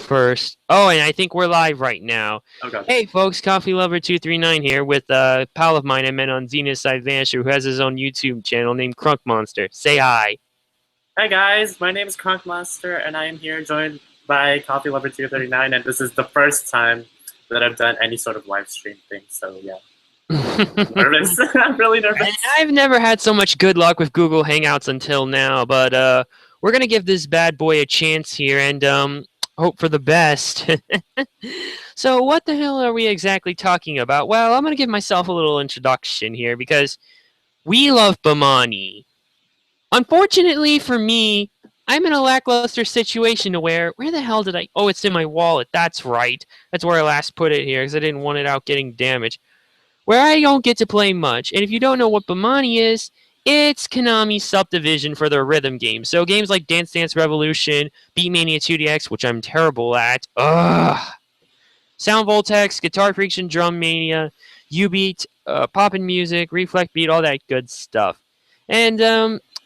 first. Oh, and I think we're live right now. Okay. Hey, folks, Coffee Lover 239 here with a pal of mine I met on Zenith Side Vanisher who has his own YouTube channel named Crunk Monster. Say hi. Hi guys, my name is Conk Monster, and I am here joined by Coffee Lover 239, and this is the first time that I've done any sort of live stream thing. So yeah, nervous. I'm really nervous. And I've never had so much good luck with Google Hangouts until now, but we're gonna give this bad boy a chance here and hope for the best. So what the hell are we exactly talking about? Well, I'm gonna give myself a little introduction here because we love BEMANI. Unfortunately for me, I'm in a lackluster situation to where the hell did I? Oh, it's in my wallet. That's right. That's where I last put it here because I didn't want it out getting damaged. Where I don't get to play much. And if you don't know what BEMANI is, it's Konami's subdivision for their rhythm games. So games like Dance Dance Revolution, BeatMania 2DX, which I'm terrible at. Ugh. Sound Voltex, Guitar Friction, Drum Mania, U-Beat, Poppin' Music, Reflect Beat, all that good stuff. And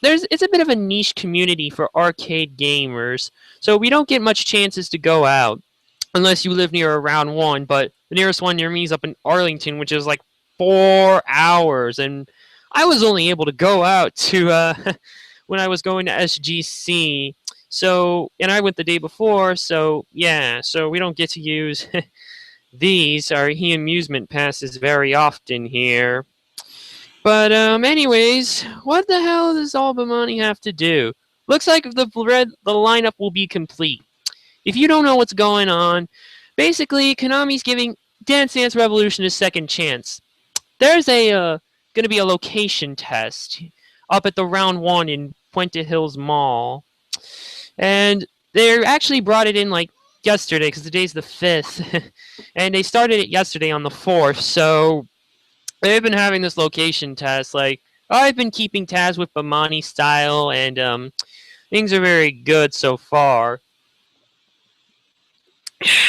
it's a bit of a niche community for arcade gamers, so we don't get much chances to go out unless you live near a round one. But the nearest one near me is up in Arlington, which is like 4 hours, and I was only able to go out to when I was going to SGC. So, and I went the day before, so yeah, so we don't get to use these, our amusement passes, very often here. But anyways, what the hell does all BEMANI have to do? Looks like the lineup will be complete. If you don't know what's going on, basically Konami's giving Dance Dance Revolution a second chance. There's a going to be a location test up at the round one in Puente Hills Mall, and they actually brought it in like yesterday because today's the 5th, and they started it yesterday on the 4th. So they've been having this location test. Like, I've been keeping tabs with BEMANI style, and things are very good so far.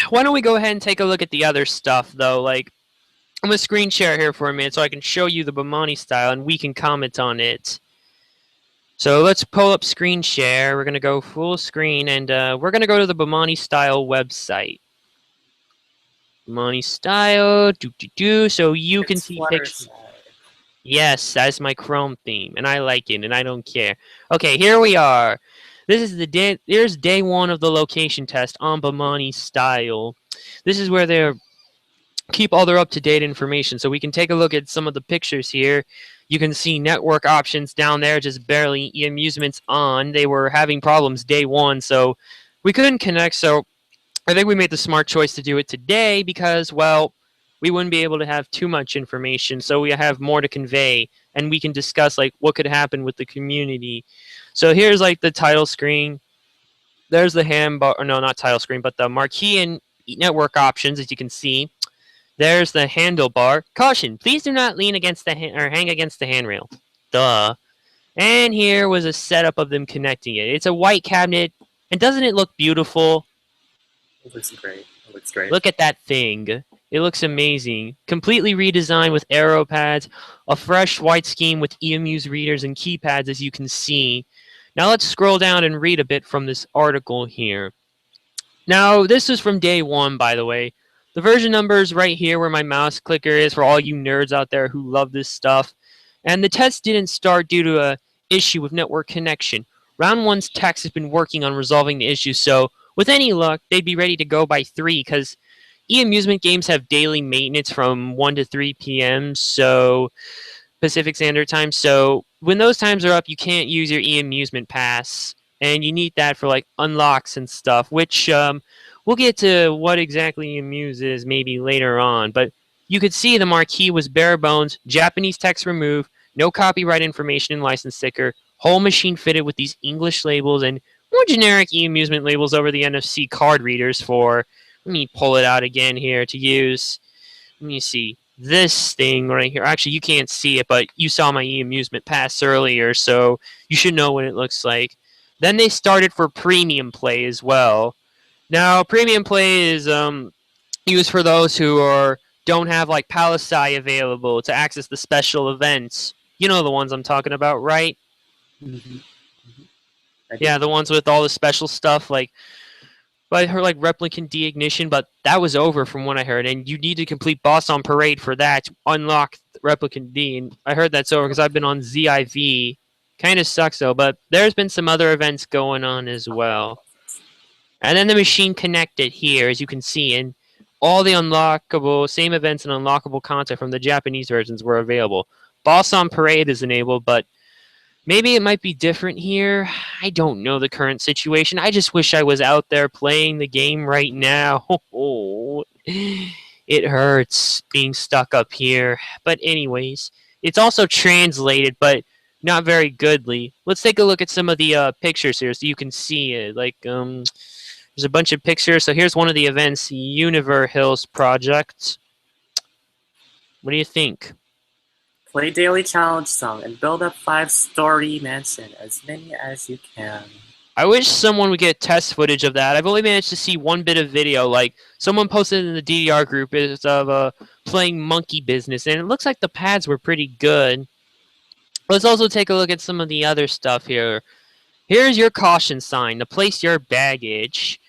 Why don't we go ahead and take a look at the other stuff, though? Like, I'm going to screen share here for a minute so I can show you the BEMANI style, and we can comment on it. So let's pull up screen share. We're going to go full screen, and we're going to go to the BEMANI style website. BEMANI style, so you can see pictures. Yes, that's my Chrome theme, and I like it, and I don't care. Okay, here we are. This is here's day one of the location test on BEMANI style. This is where they keep all their up-to-date information, so we can take a look at some of the pictures here. You can see network options down there, just barely. Amusements on. They were having problems day one, so we couldn't connect, so I think we made the smart choice to do it today because, well, we wouldn't be able to have too much information, so we have more to convey, and we can discuss like what could happen with the community. So here's like the title screen. There's the handbar, or no, not title screen, but the marquee and network options, as you can see. There's the handlebar. Caution, please do not lean against the or hang against the handrail. Duh. And here was a setup of them connecting it. It's a white cabinet, and doesn't it look beautiful? It looks great. It looks great. Look at that thing. It looks amazing. Completely redesigned with arrow pads, a fresh white scheme with EMU's readers and keypads, as you can see. Now let's scroll down and read a bit from this article here. Now, this is from day one, by the way. The version number is right here where my mouse clicker is for all you nerds out there who love this stuff. And the test didn't start due to an issue with network connection. Round one's techs has been working on resolving the issue, so with any luck, they'd be ready to go by 3, because e-amusement games have daily maintenance from 1 to 3 p.m., so Pacific Standard Time. So when those times are up, you can't use your e-amusement pass, and you need that for like unlocks and stuff, which we'll get to what exactly Amuse is maybe later on. But you could see the marquee was bare bones, Japanese text removed, no copyright information and license sticker, whole machine fitted with these English labels and more generic e-amusement labels over the NFC card readers for, let me pull it out again here to use. Let me see. This thing right here. Actually, you can't see it, but you saw my e-amusement pass earlier, so you should know what it looks like. Then they started for premium play as well. Now, premium play is used for those who don't have like Palisade available to access the special events. You know the ones I'm talking about, right? Mm-hmm. Yeah, the ones with all the special stuff, like But I heard like Replicant Deignition, but that was over from what I heard. And you need to complete Boss on Parade for that to unlock Replicant D. And I heard that's over because I've been on ZIV. Kind of sucks though, but there's been some other events going on as well. And then the machine connected here, as you can see, and all the unlockable, same events and unlockable content from the Japanese versions were available. Boss on Parade is enabled, but maybe it might be different here. I don't know the current situation. I just wish I was out there playing the game right now. Oh, it hurts being stuck up here. But anyways, it's also translated, but not very goodly. Let's take a look at some of the pictures here so you can see it. There's a bunch of pictures. So here's one of the events, Univer Hills Project. What do you think? Play daily challenge song and build up 5-story mansion, as many as you can. I wish someone would get test footage of that. I've only managed to see one bit of video. Like someone posted in the DDR group is of playing Monkey Business, and it looks like the pads were pretty good. Let's also take a look at some of the other stuff here. Here's your caution sign to place your baggage.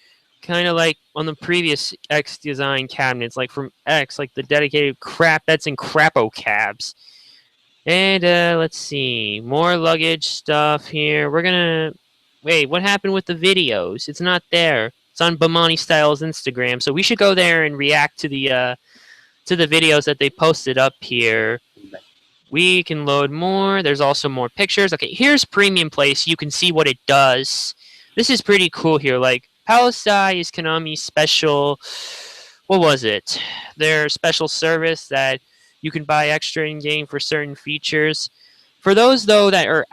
Kind of like on the previous X design cabinets, like from X, like the dedicated crap that's in Crapo cabs. And let's see, more luggage stuff here. We're gonna wait. What happened with the videos? It's not there. It's on BEMANI Style's Instagram, so we should go there and react to the videos that they posted up here. We can load more. There's also more pictures. Okay, here's Premium Play, so you can see what it does. This is pretty cool here. Like Palisade is Konami's special. What was it? Their special service that you can buy extra in game for certain features. For those though that are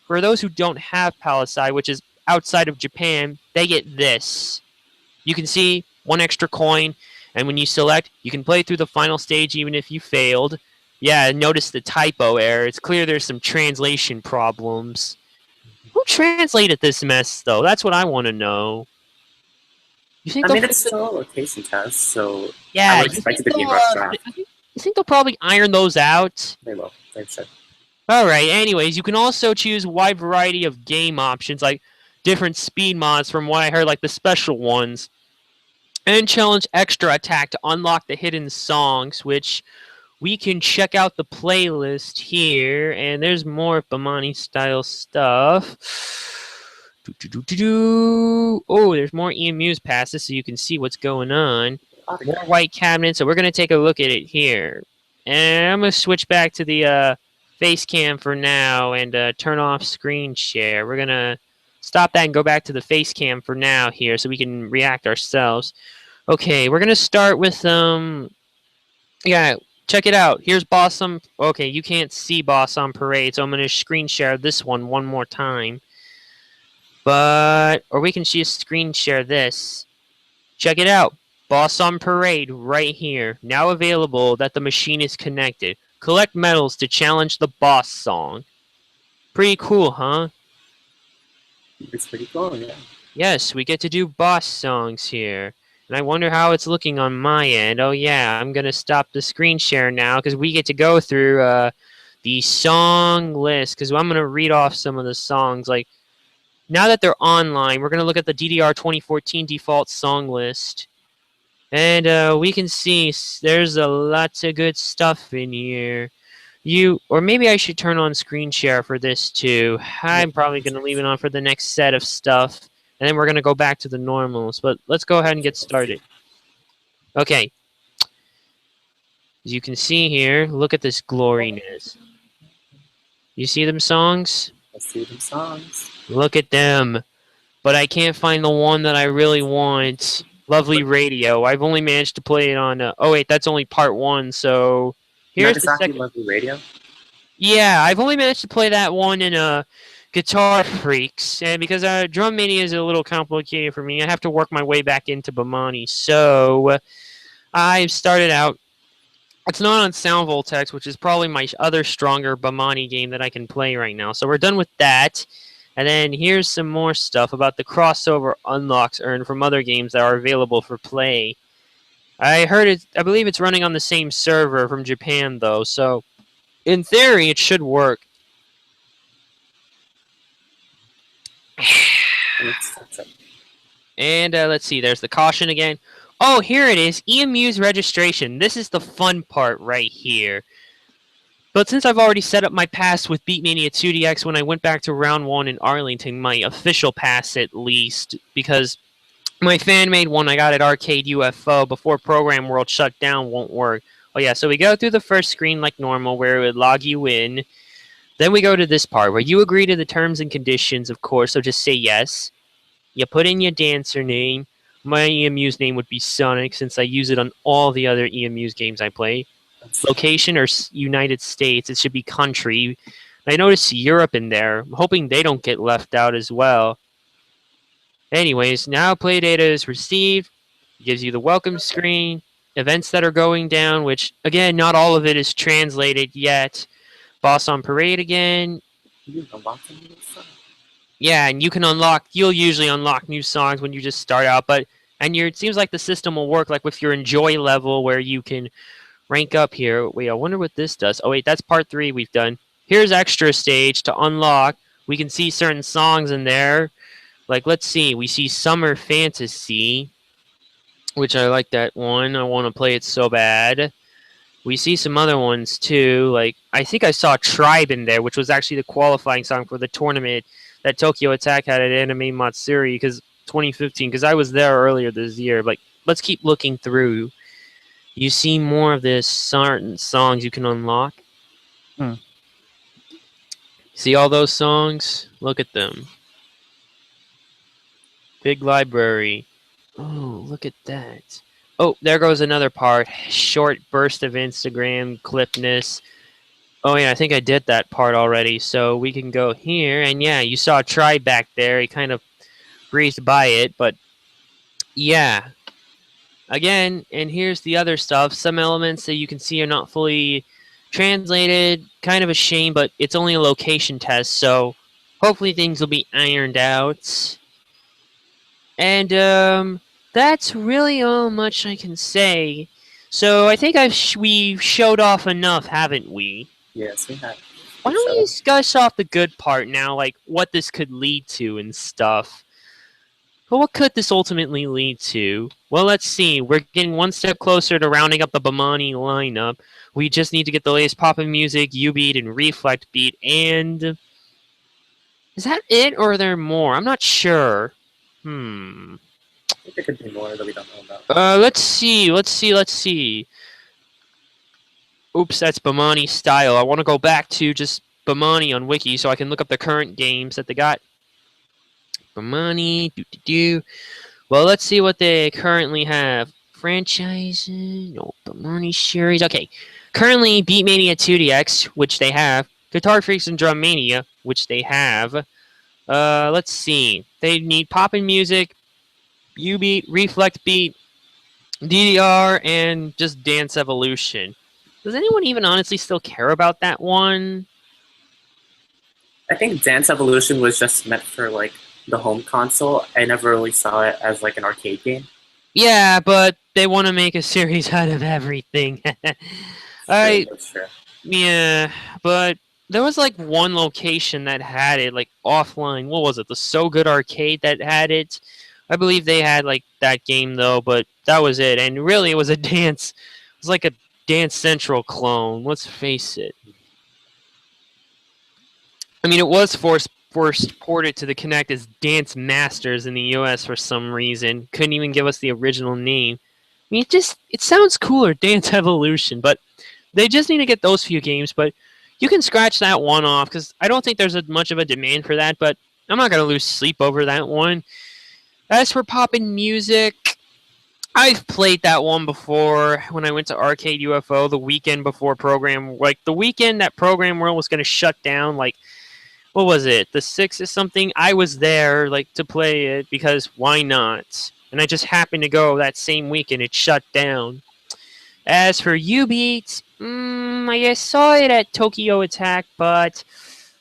for those who don't have Palisade, which is outside of Japan, they get this. You can see one extra coin, and when you select, you can play through the final stage even if you failed. Yeah, notice the typo error. It's clear there's some translation problems. Who translated this mess though? That's what I want to know. You think it's still a location test, so yeah, I would expect it to be in rough draft. You think they'll probably iron those out? They will. They should. Alright, anyways, you can also choose a wide variety of game options, like different speed mods from what I heard, like the special ones. And challenge extra attack to unlock the hidden songs, which we can check out the playlist here. And there's more BEMANI style stuff. Oh, there's more Ian Muse passes so you can see what's going on. More white cabinets, so we're going to take a look at it here. And I'm going to switch back to the face cam for now and turn off screen share. We're going to stop that and go back to the face cam for now here so we can react ourselves. Okay, we're going to start with, yeah, check it out. Here's Boss on, okay, you can't see Boss on Parade, so I'm going to screen share this one more time. But, or we can just screen share this. Check it out. Boss on Parade right here. Now available that the machine is connected. Collect medals to challenge the boss song. Pretty cool, huh? It's pretty cool, yeah. Yes, we get to do boss songs here. And I wonder how it's looking on my end. Oh yeah, I'm going to stop the screen share now because we get to go through the song list. Because I'm going to read off some of the songs. Like, now that they're online, we're going to look at the DDR 2014 default song list. And we can see there's a lot of good stuff in here. Or maybe I should turn on screen share for this too. I'm probably going to leave it on for the next set of stuff. And then we're going to go back to the normals. But let's go ahead and get started. Okay. As you can see here, look at this gloriness. You see them songs? I see them songs. Look at them. But I can't find the one that I really want. Lovely Radio. I've only managed to play it on... oh, wait, that's only part 1, so... Here's the second... Lovely Radio? Yeah, I've only managed to play that one in Guitar Freaks, and because Drum Mania is a little complicated for me, I have to work my way back into BEMANI. So, I've started out... It's not on Sound Voltex, which is probably my other stronger BEMANI game that I can play right now. So we're done with that. And then here's some more stuff about the crossover unlocks earned from other games that are available for play. I believe it's running on the same server from Japan, though, so in theory, it should work. And let's see, there's the caution again. Oh, here it is, EMU's registration. This is the fun part right here. But since I've already set up my pass with BeatMania 2DX when I went back to round 1 in Arlington, my official pass at least, because my fan-made one I got at Arcade UFO before Program World shut down won't work. Oh yeah, so we go through the first screen like normal where it would log you in. Then we go to this part where you agree to the terms and conditions, of course, so just say yes. You put in your dancer name. My EMU's name would be Sonic since I use it on all the other EMU's games I play. Location or United States, it should be country. I noticed Europe in there. I'm hoping they don't get left out as well. Anyways, now play data is received. It gives you the welcome screen, events that are going down, which, again, not all of it is translated yet. Boss on Parade again. Yeah, and you can you'll usually unlock new songs when you just start out, it seems like the system will work like with your enjoy level where you can rank up here. Wait, I wonder what this does. Oh wait, that's part 3 we've done. Here's extra stage to unlock. We can see certain songs in there. Like, let's see, we see Summer Fantasy, which I like that one. I want to play it so bad. We see some other ones too. Like, I think I saw Tribe in there, which was actually the qualifying song for the tournament that Tokyo Attack had at Anime Matsuri because 2015. Because I was there earlier this year. Like, let's keep looking through. You see more of this certain songs you can unlock. See all those songs? Look at them. Big library. Oh, look at that. Oh, there goes another part. Short burst of Instagram clipness. Oh, yeah, I think I did that part already. So we can go here. And yeah, you saw Tribe back there. He kind of breezed by it. But yeah. Again, and here's the other stuff. Some elements that you can see are not fully translated. Kind of a shame, but it's only a location test. So hopefully things will be ironed out. And that's really all much I can say. So I think we've showed off enough, haven't we? Yes, we have. Why don't we discuss off the good part now, like what this could lead to and stuff? But what could this ultimately lead to? Well, let's see. We're getting one step closer to rounding up the BEMANI lineup. We just need to get the latest pop-in music, U-Beat, and Reflect Beat, and... Is that it, or are there more? I'm not sure. I think there could be more that we don't know about. Let's see. Oops, that's BEMANI style. I want to go back to just BEMANI on Wiki so I can look up the current games that they got. BEMANI, Well, let's see what they currently have. Franchises, no, BEMANI series. Okay, currently BeatMania 2DX, which they have. Guitar Freaks and Drum Mania, which they have. Let's see. They need pop-in music, U-Beat, Reflect Beat, DDR, and just Dance Evolution. Does anyone even honestly still care about that one? I think Dance Evolution was just meant for like the home console. I never really saw it as like an arcade game. Yeah, but they want to make a series out of everything. That's true. Yeah, but there was like one location that had it, like offline. What was it? The So Good Arcade that had it. I believe they had like that game though, but that was it. And really, it was a dance. It was like a Dance Central clone. Let's face it. I mean, it was first ported to the Kinect as Dance Masters in the US for some reason. Couldn't even give us the original name. I mean, it sounds cooler, Dance Evolution, but they just need to get those few games. But you can scratch that one off because I don't think there's much of a demand for that. But I'm not gonna lose sleep over that one. As for poppin' music, I've played that one before when I went to Arcade UFO the weekend before the weekend that Program World was gonna shut down. Like, what was it? The 6th or something? I was there, like, to play it because why not? And I just happened to go that same weekend. It shut down. As for U-Beat, I saw it at Tokyo Attack, but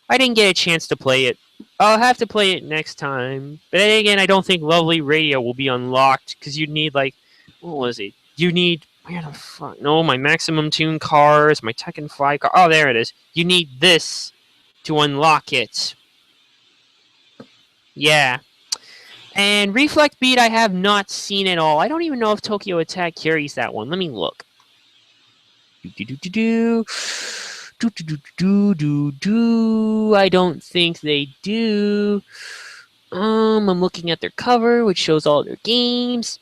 I didn't get a chance to play it. I'll have to play it next time. But then again, I don't think Lovely Radio will be unlocked because you'd need, like, what was it? You need, where the fuck? No, my Maximum Tune cars, my Tekken 5 car. Oh, there it is. You need this to unlock it. Yeah. And Reflect Beat, I have not seen at all. I don't even know if Tokyo Attack carries that one. Let me look. I don't think they do. I'm looking at their cover, which shows all their games.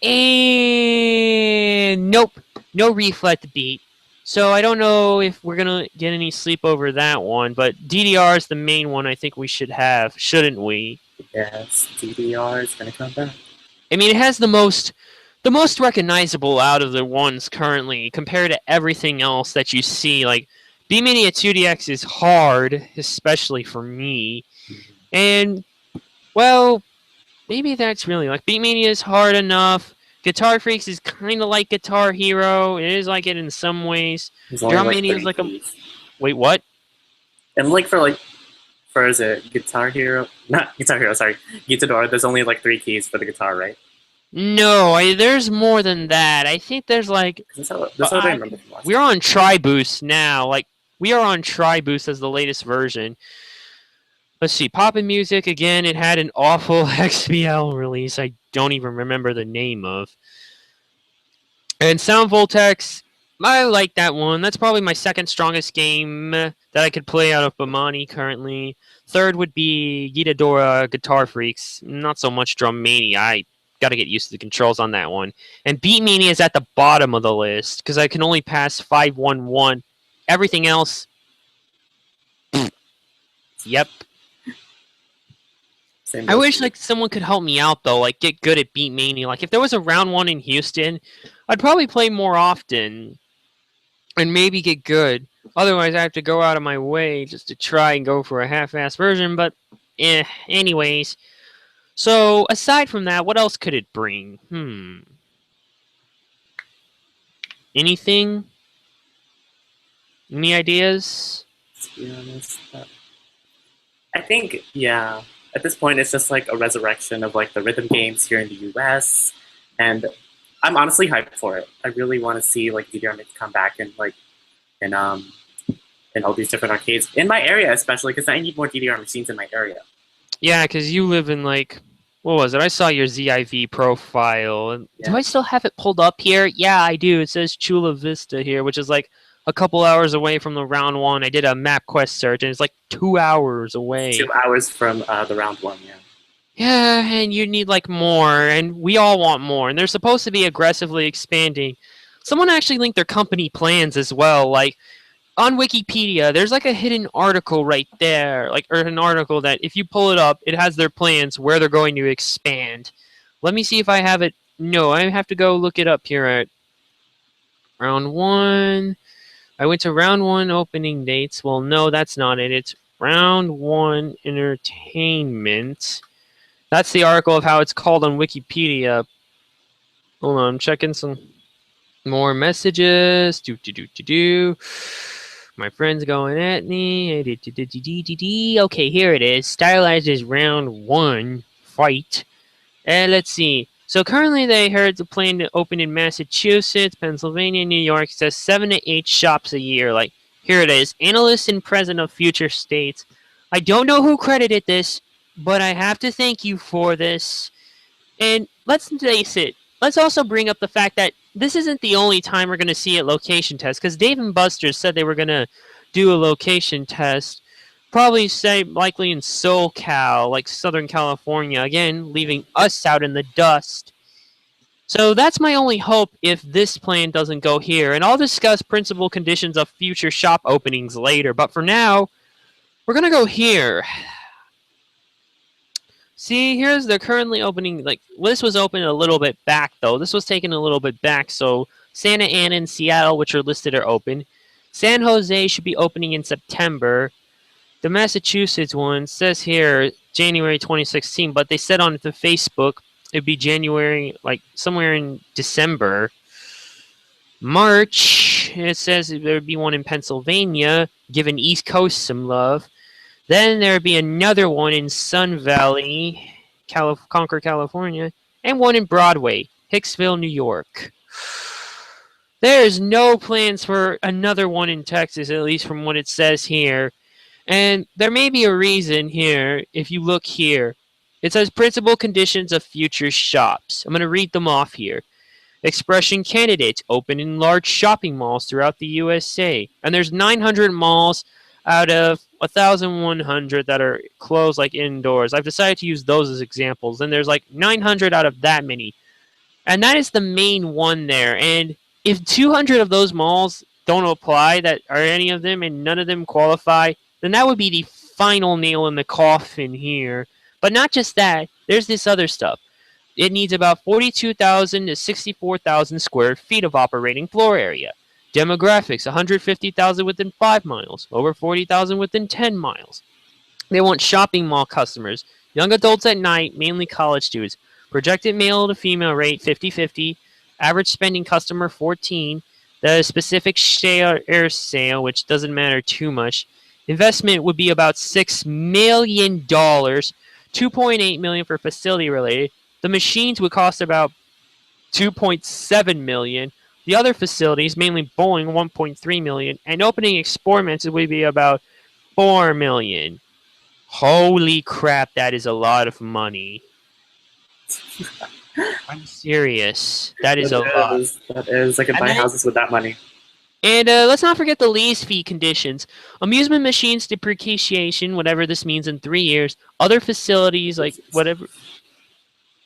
And nope, no Reflect Beat. So I don't know if we're gonna get any sleep over that one, but DDR is the main one I think we should have, shouldn't we? Yes, DDR is gonna come back. I mean, it has the most recognizable out of the ones currently compared to everything else that you see. Like BEMANI at 2DX is hard, especially for me. And well, maybe that's really like BEMANI is hard enough. Guitar Freaks is kind of like Guitar Hero. It is like it in some ways. Drum Mania is like a wait, what? And for is it Guitar Hero? Not Guitar Hero, sorry, Guitador. There's only like 3 keys for the guitar, right? No, there's more than that. I think there's like That's what I remember from last we're on Tri-Boost now. Like we are on Tri-Boost as the latest version. Let's see, Poppin' Music, again, it had an awful XBL release I don't even remember the name of. And Sound Voltex, I like that one. That's probably my second strongest game that I could play out of BEMANI currently. Third would be Guitadora Guitar Freaks. Not so much Drum Mania. I got to get used to the controls on that one. And Beat Mania is at the bottom of the list because I can only pass 511. Everything else, yep. I wish like someone could help me out though, like get good at Beat Mania. Like if there was a round 1 in Houston, I'd probably play more often and maybe get good. Otherwise, I have to go out of my way just to try and go for a half-assed version. But anyways. So aside from that, what else could it bring? Anything? Any ideas? To be honest, I think at this point, it's just like a resurrection of like the rhythm games here in the US, and I'm honestly hyped for it. I really want to see like DDR come back and like in all these different arcades in my area, especially because I need more DDR machines in my area. Yeah, because you live in like what was it? I saw your ZIV profile. Yeah. Do I still have it pulled up here? Yeah, I do. It says Chula Vista here, which is like a couple hours away from the round 1. I did a MapQuest search, and it's like 2 hours away. 2 hours from the round 1, yeah. Yeah, and you need like more, and we all want more, and they're supposed to be aggressively expanding. Someone actually linked their company plans as well, like on Wikipedia, there's like a hidden article right there, like or an article that if you pull it up, it has their plans where they're going to expand. Let me see if I have it. No, I have to go look it up here at round 1. I went to round 1 opening dates. Well, no, that's not it. It's round 1 entertainment. That's the article of how it's called on Wikipedia. Hold on, I'm checking some more messages. My friend's going at me. Okay, here it is. Stylized as round 1 fight. And let's see. So currently they heard the plan to open in Massachusetts, Pennsylvania, New York. It says 7 to 8 shops a year. Like, here it is. Analyst and president of future states. I don't know who credited this, but I have to thank you for this. And let's face it. Let's also bring up the fact that this isn't the only time we're going to see a location test, because Dave & Buster's said they were going to do a location test, probably say likely in SoCal, like Southern California, again, leaving us out in the dust. So that's my only hope if this plan doesn't go here, and I'll discuss principal conditions of future shop openings later, but for now, we're going to go here. See, here's they're currently opening, like, this was open a little bit back, though. This was taken a little bit back, so Santa Ana and Seattle, which are listed, are open. San Jose should be opening in September. The Massachusetts one says here January 2016, but they said on the Facebook it'd be January, like, somewhere in December. March, it says there'd be one in Pennsylvania, giving East Coast some love. Then there would be another one in Sun Valley, Concord, California, and one in Broadway, Hicksville, New York. There's no plans for another one in Texas, at least from what it says here. And there may be a reason here, if you look here. It says principal conditions of future shops. I'm going to read them off here. Expression candidates open in large shopping malls throughout the USA. And there's 900 malls out of 1,100 that are closed like indoors. I've decided to use those as examples. And there's like 900 out of that many. And that is the main one there. And if 200 of those malls don't apply, that are any of them, and none of them qualify, then that would be the final nail in the coffin here. But not just that, there's this other stuff. It needs about 42,000 to 64,000 square feet of operating floor area. Demographics, 150,000 within 5 miles, over 40,000 within 10 miles. They want shopping mall customers, young adults at night, mainly college students. Projected male to female rate 50-50. Average spending customer 14. The specific share sale, which doesn't matter too much. Investment would be about $6 million. $2.8 million for facility related. The machines would cost about $2.7 million. The other facilities, mainly bowling, $1.3 million. And opening experiments would be about $4 million. Holy crap, that is a lot of money. I'm serious. That is a lot. That is. I can buy houses with that money. And let's not forget the lease fee conditions. Amusement machines depreciation, whatever this means, in 3 years. Other facilities, like whatever.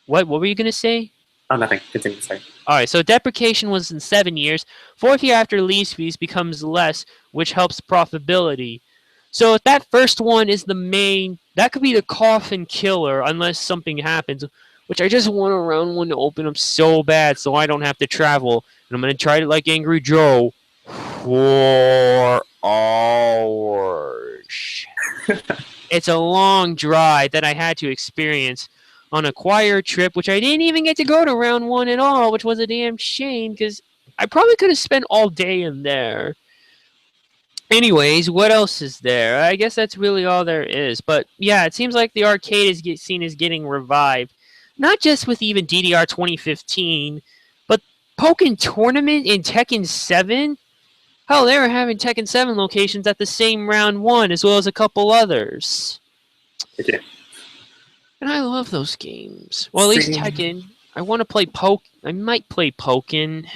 What were you going to say? Oh, nothing. Continue, sorry. All right, so depreciation was in 7 years. 4th year after lease fees becomes less, which helps profitability. So if that first one is the main, that could be the coffin killer unless something happens, which I just want a round one to open up so bad so I don't have to travel. And I'm going to try it like Angry Joe. 4 hours. It's a long drive that I had to experience on a choir trip, which I didn't even get to go to round one at all, which was a damn shame because I probably could have spent all day in there. Anyways, what else is there? I guess that's really all there is. But yeah, it seems like the arcade is seen as getting revived. Not just with even DDR 2015, but Pokken Tournament in Tekken 7? Hell, they were having Tekken 7 locations at the same round one, as well as a couple others. Okay. And I love those games. Well, at least Tekken. I want to play I might play Pokken.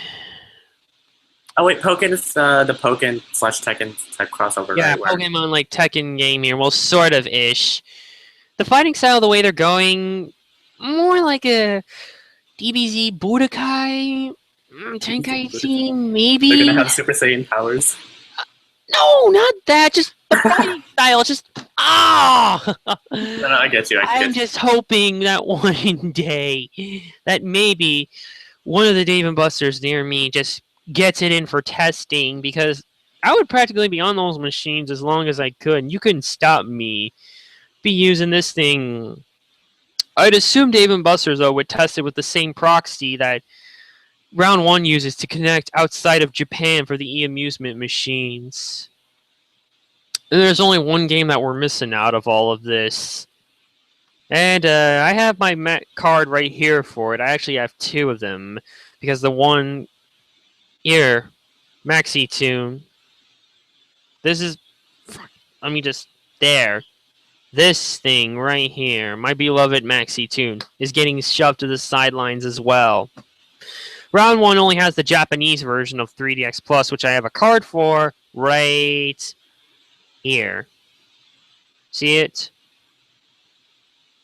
Oh wait, Pokken is the Pokken / Tekken type crossover, yeah, right? Yeah, Pokemon like Tekken game here. Well, sort of ish. The fighting style, the way they're going, more like a DBZ Budokai Tenkaichi, maybe. They're gonna have Super Saiyan powers. No, not that. Just the fighting style. Just No, I get you. I'm just hoping that one day that maybe one of the Dave & Buster's near me just gets it in for testing, because I would practically be on those machines as long as I could, and you couldn't stop me be using this thing. I'd assume Dave & Buster's, though, would test it with the same proxy that Round 1 uses to connect outside of Japan for the e-amusement machines. And there's only one game that we're missing out of all of this. And I have my card right here for it. I actually have 2 of them, because the one here, Maxi Tune, this is, let me just, there. This thing right here, my beloved Maxi Tune, is getting shoved to the sidelines as well. Round 1 only has the Japanese version of 3DX Plus, which I have a card for right here. See it?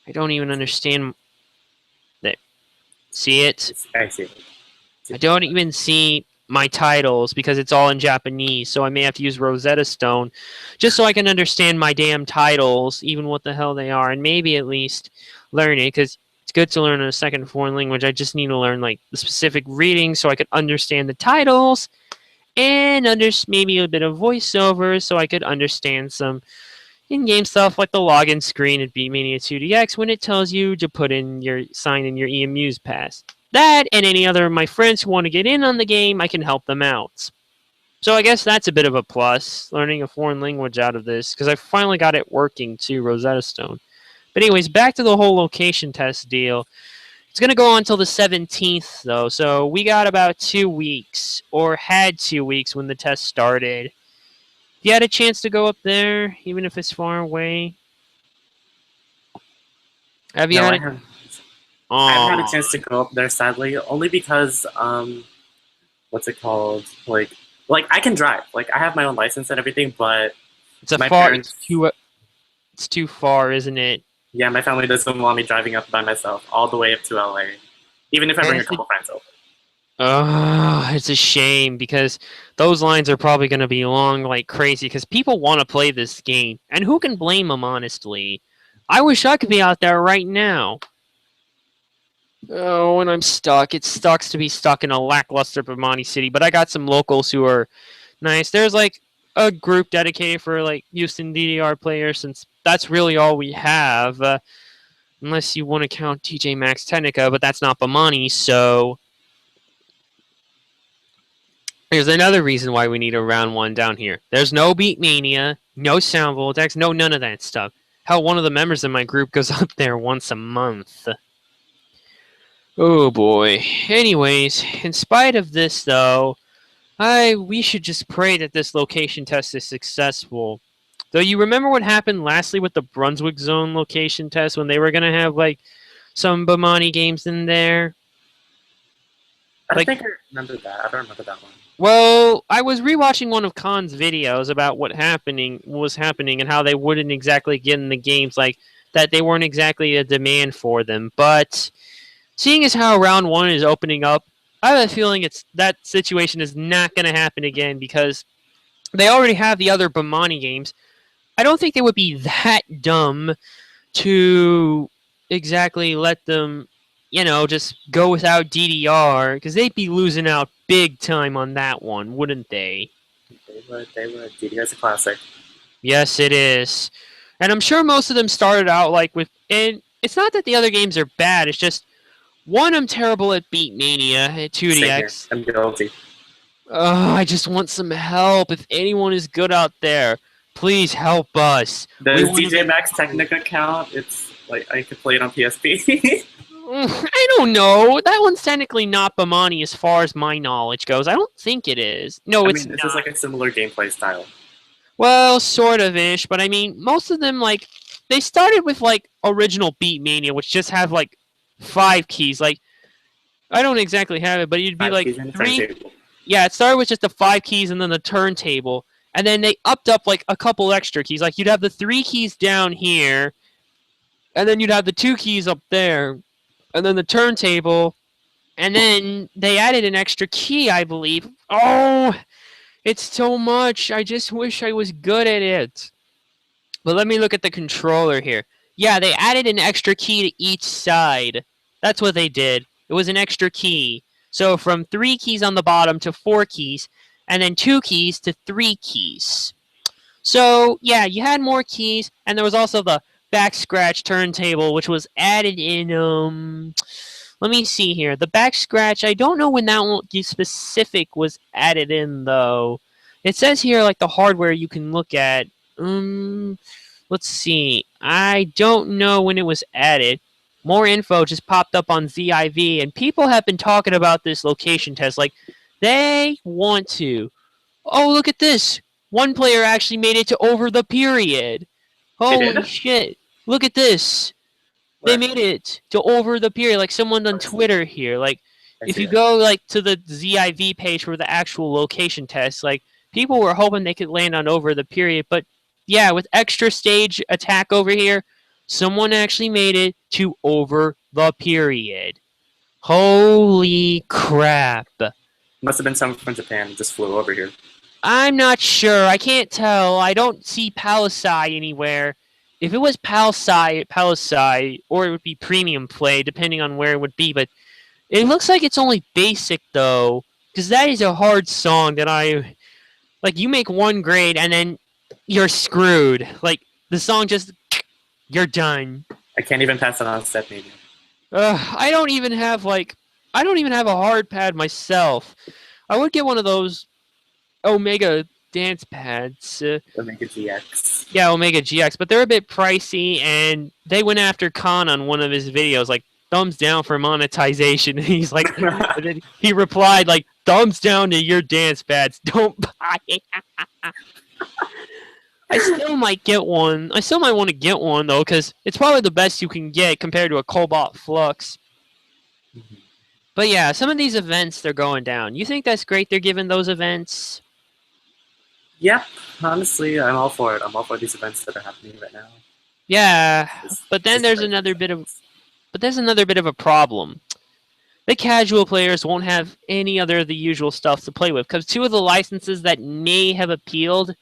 I don't even understand that. See it? I see. I don't even see my titles because it's all in Japanese, so I may have to use Rosetta Stone just so I can understand my damn titles, even what the hell they are, and maybe at least learn it, because it's good to learn a second foreign language. I just need to learn like the specific reading so I could understand the titles, and maybe a bit of voiceover so I could understand some in-game stuff like the login screen at BEMANI 2DX when it tells you to sign in your eMuse pass. That and any other of my friends who want to get in on the game, I can help them out. So I guess that's a bit of a plus, learning a foreign language out of this, because I finally got it working too, Rosetta Stone. But anyways, back to the whole location test deal. It's going to go on until the 17th, though, so we got about 2 weeks, or had 2 weeks when the test started. If you had a chance to go up there, even if it's far away, Have you No, had I it? haven't. I haven't had a Oh, chance to go up there sadly, only because what's it called? Like I can drive. Like I have my own license and everything, but it's a my far. parents, It's too far, isn't it? yeah, my family doesn't want me driving up by myself all the way up to LA, even if I bring a couple friends over. Oh, it's a shame because those lines are probably going to be long like crazy because people want to play this game. And who can blame them, honestly? I wish I could be out there right now. Oh, and I'm stuck. It sucks to be stuck in a lackluster BEMANI city, but I got some locals who are nice. There's like a group dedicated for like Houston DDR players since that's really all we have. Unless you want to count TJ Maxx Technica, but that's not BEMANI, so here's another reason why we need a round one down here. There's no Beat Mania, no Sound Vortex, no none of that stuff. Hell, one of the members of my group goes up there once a month. Oh boy. Anyways, in spite of this though, we should just pray that this location test is successful. Though you remember what happened lastly with the Brunswick Zone location test when they were gonna have like some BEMANI games in there? I Like, think I remember that. I don't remember that one. well, I was rewatching one of Khan's videos about what was happening and how they wouldn't exactly get in the games, like that they weren't exactly a demand for them. But seeing as how round one is opening up, I have a feeling that situation is not going to happen again because they already have the other BEMANI games. I don't think they would be that dumb to exactly let them, just go without DDR because they'd be losing out big time on that one, wouldn't they? They would. DDR's a classic. Yes, it is. And I'm sure most of them started out like with, and it's not that the other games are bad, it's just one, I'm terrible at Beat Mania at Same here. 2DX. I'm guilty. I just want some help. If anyone is good out there, please help us. Does DJ Maxx Technica count? It's like I could play it on PSP. I don't know. That one's technically not BEMANI as far as my knowledge goes. I don't think it is. No, I it's mean, this not. is like a similar gameplay style. Well, sort of ish, but I mean, most of them like they started with like original Beat Mania, which just have like 5 keys. Like I don't exactly have it, but it'd be 5 like keys and 3. turntable. Yeah, it started with just the 5 keys and then the turntable, and then they upped up like a couple extra keys. Like you'd have the 3 keys down here, and then you'd have the 2 keys up there, and then the turntable, and then they added an extra key, I believe. Oh, it's so much. I just wish I was good at it. But let me look at the controller here. Yeah, they added an extra key to each side. That's what they did. It was an extra key. So from 3 keys on the bottom to 4 keys, and then 2 keys to 3 keys. So, yeah, you had more keys, and there was also the back scratch turntable, which was added in, let me see here. The back scratch, I don't know when that one specific was added in, though. It says here, like, the hardware you can look at. Let's see. I don't know when it was added. More info just popped up on ZIV, and people have been talking about this location test. Like, they want to. Oh, look at this. One player actually made it to over the period. Holy shit. Look at this. They made it to over the period. Like someone on Twitter here. Like, if you go like to the ZIV page for the actual location test, like people were hoping they could land on over the period, but yeah, with extra stage attack over here, someone actually made it to over the period. Holy crap. Must have been someone from Japan just flew over here. I'm not sure. I can't tell. I don't see Palisai anywhere. If it was Palisai, or it would be premium play, depending on where it would be. But it looks like it's only basic, though, because that is a hard song that like, you make 1 grade, and then you're screwed. Like, the song just, you're done. I can't even pass it on step medium. I don't even have a hard pad myself. I would get one of those Omega dance pads. Omega GX. Yeah, Omega GX, but they're a bit pricey, and they went after Khan on one of his videos, like, thumbs down for monetization. He's like, he replied, like, thumbs down to your dance pads. Don't buy it. I still might get one. I still might want to get one though, because it's probably the best you can get compared to a Cobalt Flux. But yeah, some of these events they're going down. You think that's great? They're giving those events. Yep. Honestly, I'm all for it. I'm all for these events that are happening right now. Yeah, but then there's another bit of a problem. The casual players won't have any other of the usual stuff to play with because 2 of the licenses that may have appealed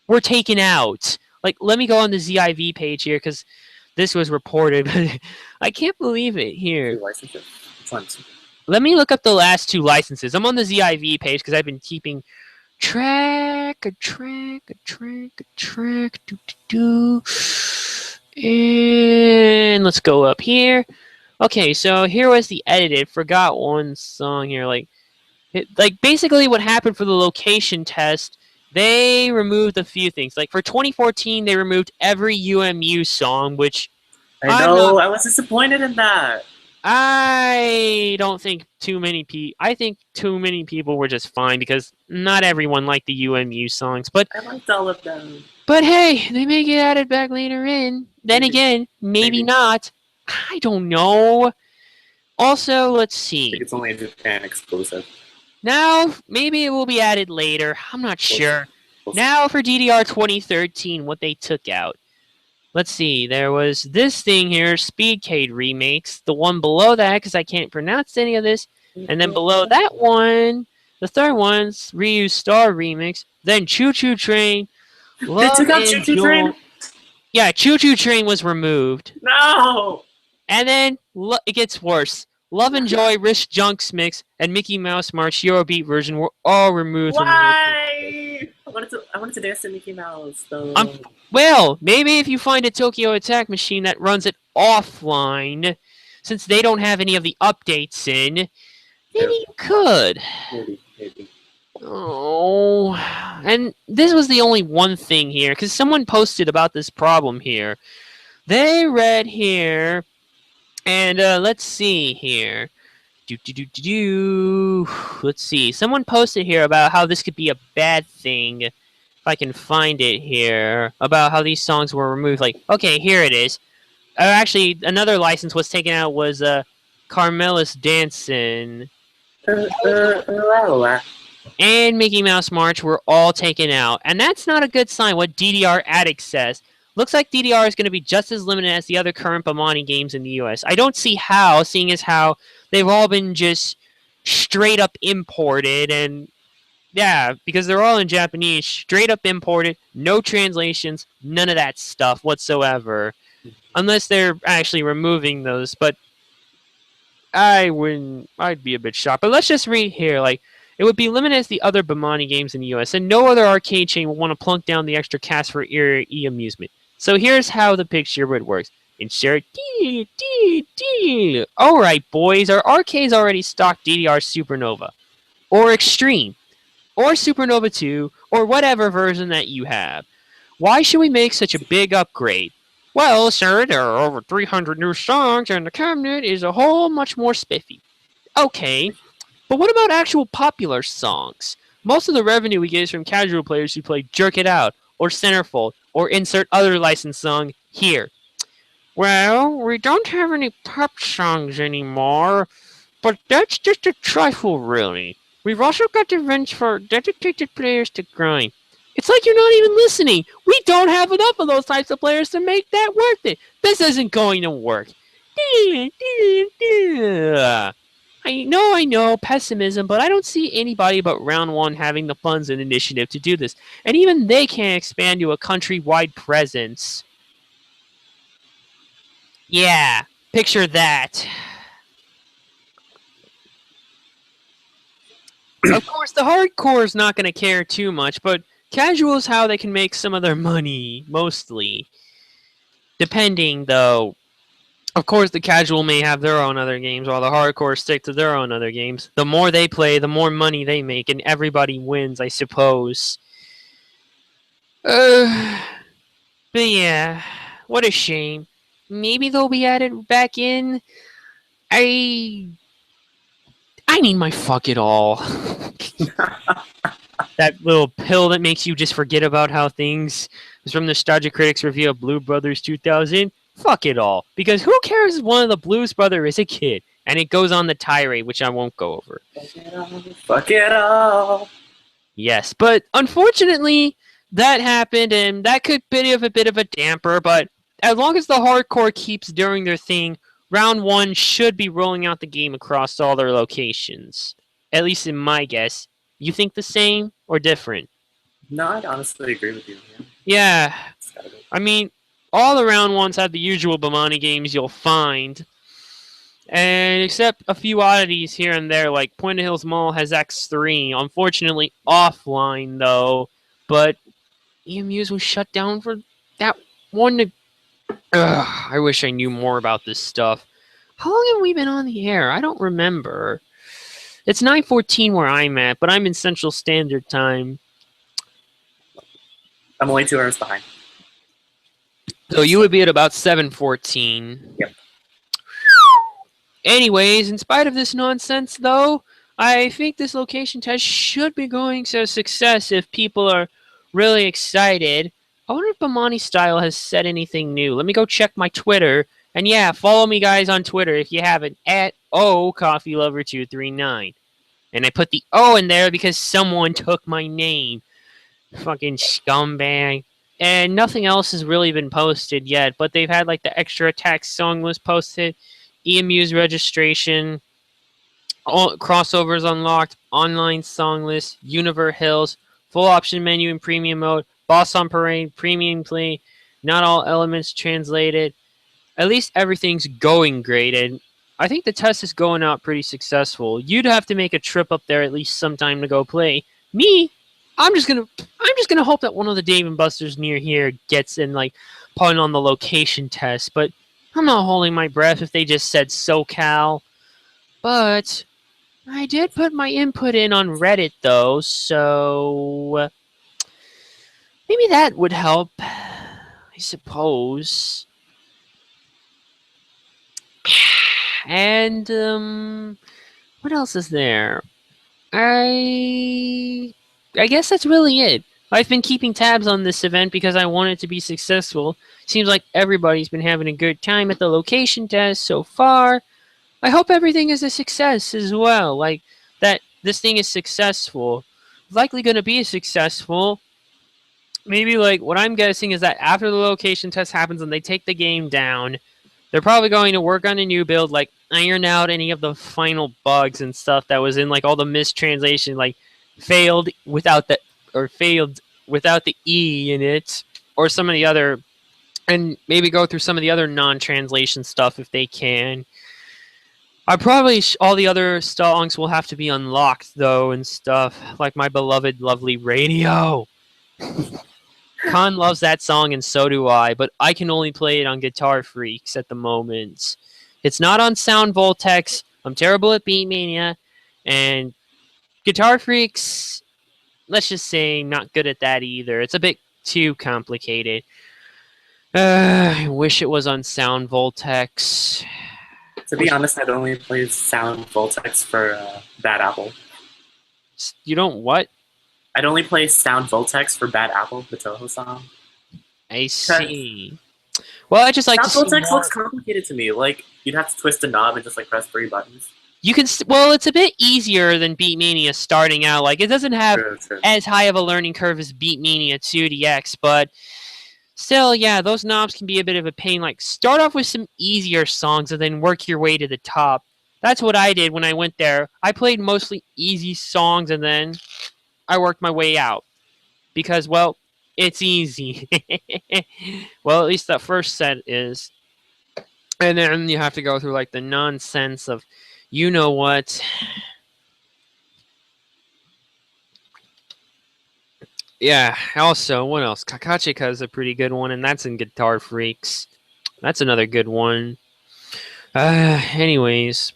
were taken out. Like, let me go on the ZIV page here because this was reported. I can't believe it here. Licenses? Which ones? Let me look up the last 2 licenses. I'm on the ZIV page because I've been keeping track. And let's go up here. Okay, so here was the edited. Forgot one song here. Like basically what happened for the location test, they removed a few things. Like for 2014, they removed every UMU song, which I know. I was disappointed in that. I don't think too many people. I think too many people were just fine because not everyone liked the UMU songs. But I liked all of them. But hey, they may get added back later in. Then again, maybe not. I don't know. Also, let's see. I think it's only a Japan exclusive. Now, maybe it will be added later. I'm not sure. Now for DDR 2013, what they took out. Let's see. There was this thing here, Speedcade remakes. The one below that, because I can't pronounce any of this. And then below that one, the third one's Ryu Star remix. Then Choo Choo Train. They took out Choo Choo Train? Yeah, Choo Choo Train was removed. No! And then it gets worse. Love and Joy, Rich Junks Mix, and Mickey Mouse March Eurobeat version were all removed. Why? I wanted to dance to Mickey Mouse, though. Well, maybe if you find a Tokyo Attack machine that runs it offline, since they don't have any of the updates in, maybe you could. Maybe. Oh, and this was the only one thing here, because someone posted about this problem here. They read here, and let's see here. Let's see. Someone posted here about how this could be a bad thing. If I can find it here, about how these songs were removed. Like, okay, here it is. Actually, another license was taken out was Carmelis Dancin'. And Mickey Mouse March were all taken out. And that's not a good sign, what DDR Addict says. Looks like DDR is going to be just as limited as the other current BEMANI games in the US. I don't see how, seeing as how they've all been just straight up imported. And yeah, because they're all in Japanese, straight up imported, no translations, none of that stuff whatsoever. Unless they're actually removing those. But I'd be a bit shocked. But let's just read here, like, it would be limited as the other BEMANI games in the US, and no other arcade chain will want to plunk down the extra cash for e-amusement. So here's how the picture would work. Insert Alright, boys, our arcades already stock DDR Supernova, or Extreme, or Supernova 2, or whatever version that you have. Why should we make such a big upgrade? Well, sir, there are over 300 new songs, and the cabinet is a whole much more spiffy. Okay. But what about actual popular songs? Most of the revenue we get is from casual players who play Jerk It Out, or Centerfold, or insert other licensed song here. Well, we don't have any pop songs anymore, but that's just a trifle, really. We've also got events for dedicated players to grind. It's like you're not even listening. We don't have enough of those types of players to make that worth it. This isn't going to work. I know, pessimism, but I don't see anybody but Round 1 having the funds and initiative to do this. And even they can't expand to a countrywide presence. Yeah, picture that. Of course, the hardcore is not going to care too much, but casual is how they can make some of their money, mostly. Depending, though. Of course, the casual may have their own other games, while the hardcore stick to their own other games. The more they play, the more money they make, and everybody wins, I suppose. But yeah, what a shame. Maybe they'll be added back in. I need my fuck it all. That little pill that makes you just forget about how things is from Nostalgia Critics review of Blue Brothers 2000. Fuck it all. Because who cares if one of the Blues Brothers is a kid? And it goes on the tirade, which I won't go over. Fuck it all. Yes, but unfortunately, that happened, and that could be a bit of a damper, but as long as the hardcore keeps doing their thing, round 1 should be rolling out the game across all their locations. At least in my guess. You think the same or different? No, I'd honestly agree with you. Yeah. I mean, all the round 1s have the usual BEMANI games you'll find. And except a few oddities here and there, like Point of Hills Mall has X3, unfortunately offline though, but EMU's was shut down for that one. I wish I knew more about this stuff. How long have we been on the air? I don't remember. It's 9:14 where I'm at, but I'm in Central Standard Time. I'm only 2 hours behind. So you would be at about 7:14. Yep. Anyways, in spite of this nonsense, though, I think this location test should be going to success if people are really excited. I wonder if BEMANI Style has said anything new. Let me go check my Twitter. And yeah, follow me, guys, on Twitter if you haven't, at OCoffeeLover239. And I put the O in there because someone took my name. Fucking scumbag. And nothing else has really been posted yet, but they've had like the Extra Attack song was posted, EMU's registration, all crossovers unlocked, online song list, Universe Hills, full option menu in premium mode, Boss on Parade, premium play, not all elements translated. At least everything's going graded. I think the test is going out pretty successful. You'd have to make a trip up there at least sometime to go play. Me, I'm just gonna hope that one of the Dave & Buster's near here gets in, like, putting on the location test, but I'm not holding my breath if they just said SoCal. But I did put my input in on Reddit, though, so maybe that would help, I suppose. And, what else is there? I guess that's really it. I've been keeping tabs on this event because I want it to be successful. Seems like everybody's been having a good time at the location test so far. I hope everything is a success as well. Like, that this thing is successful. Likely going to be successful. Maybe, like, what I'm guessing is that after the location test happens and they take the game down, they're probably going to work on a new build, like, iron out any of the final bugs and stuff that was in, like, all the mistranslation, like, failed without the E in it, or some of the other, and maybe go through some of the other non-translation stuff if they can. I probably all the other songs will have to be unlocked though and stuff, like my beloved lovely radio. Khan loves that song and so do I, but I can only play it on Guitar Freaks at the moment. It's not on Sound Voltex. I'm terrible at Beatmania, and Guitar Freaks, let's just say, not good at that either. It's a bit too complicated. I wish it was on Sound Voltex. To be honest, I'd only play Sound Voltex for Bad Apple. You don't what? I'd only play Sound Voltex for Bad Apple, the Toho song. I see. Well, I just like Sound to see Voltex looks complicated to me. Like, you'd have to twist a knob and just like press 3 buttons. You can well, it's a bit easier than Beatmania starting out. Like, it doesn't have True. as high of a learning curve as Beatmania 2DX, but still, yeah, those knobs can be a bit of a pain. Like, start off with some easier songs and then work your way to the top. That's what I did when I went there. I played mostly easy songs and then I worked my way out. Because, well, it's easy. Well, at least that first set is. And then you have to go through, like, the nonsense of, you know what. Yeah, also, what else? Kakachika is a pretty good one, and that's in Guitar Freaks. That's another good one. Anyways,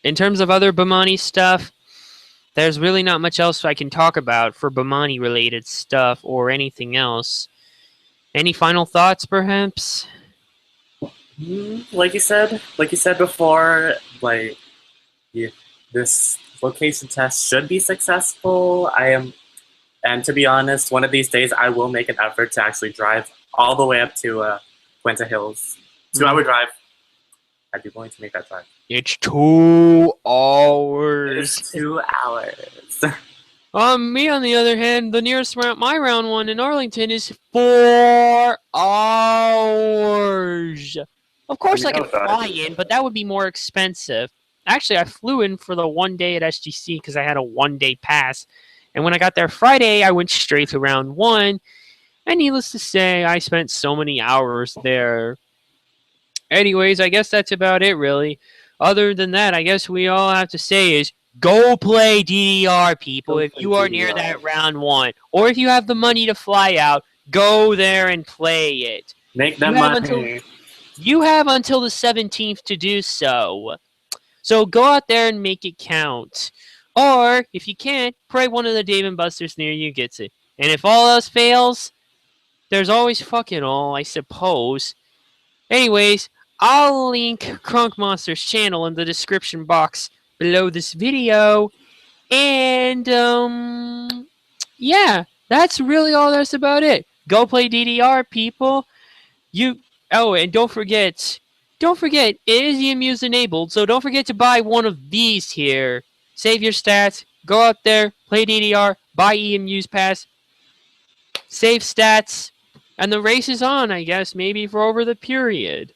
in terms of other BEMANI stuff, there's really not much else I can talk about for BEMANI-related stuff or anything else. Any final thoughts, perhaps? Like you said before, like, this location test should be successful. I am And to be honest, one of these days I will make an effort to actually drive all the way up to Puente Hills. 2-hour drive. I'd be willing to make that drive. It's 2 It's hours. 2 hours. Me on the other hand, the nearest my round one in Arlington is 4 hours. Of course, I could fly in, but that would be more expensive. Actually, I flew in for the 1 day at SGC because I had a 1-day pass. And when I got there Friday, I went straight to round one. And needless to say, I spent so many hours there. Anyways, I guess that's about it, really. Other than that, I guess we all have to say is go play DDR, people, if you are near that round one. Or if you have the money to fly out, go there and play it. Make that money. You have until the 17th to do so. So go out there and make it count. Or, if you can't, pray one of the Dave & Buster's near you gets it. And if all else fails, there's always fucking all, I suppose. Anyways, I'll link Crunk Monster's channel in the description box below this video. And, yeah, that's really all that's about it. Go play DDR, people. Oh, and don't forget, it is EMU's enabled, so don't forget to buy one of these here. Save your stats, go out there, play DDR, buy EMU's pass, save stats, and the race is on, I guess, maybe for over the period.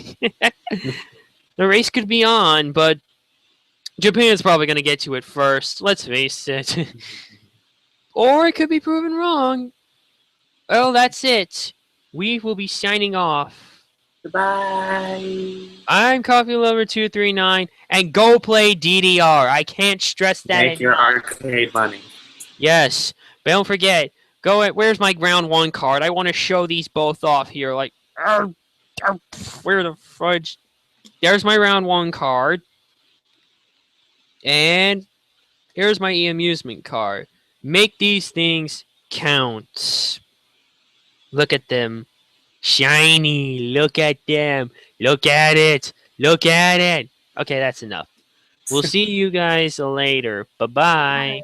The race could be on, but Japan's probably going to get to it first, let's face it. Or it could be proven wrong. Well, that's it. We will be signing off. Goodbye. I'm Coffee Lover 239, and go play DDR. I can't stress that enough. Make your arcade money. Yes, but don't forget. Where's my round one card? I want to show these both off here. Like, where the fudge? There's my round one card, and here's my e-amusement card. Make these things count. Look at them. Shiny. Look at them. Look at it. Look at it. Okay, that's enough. We'll see you guys later. Bye-bye.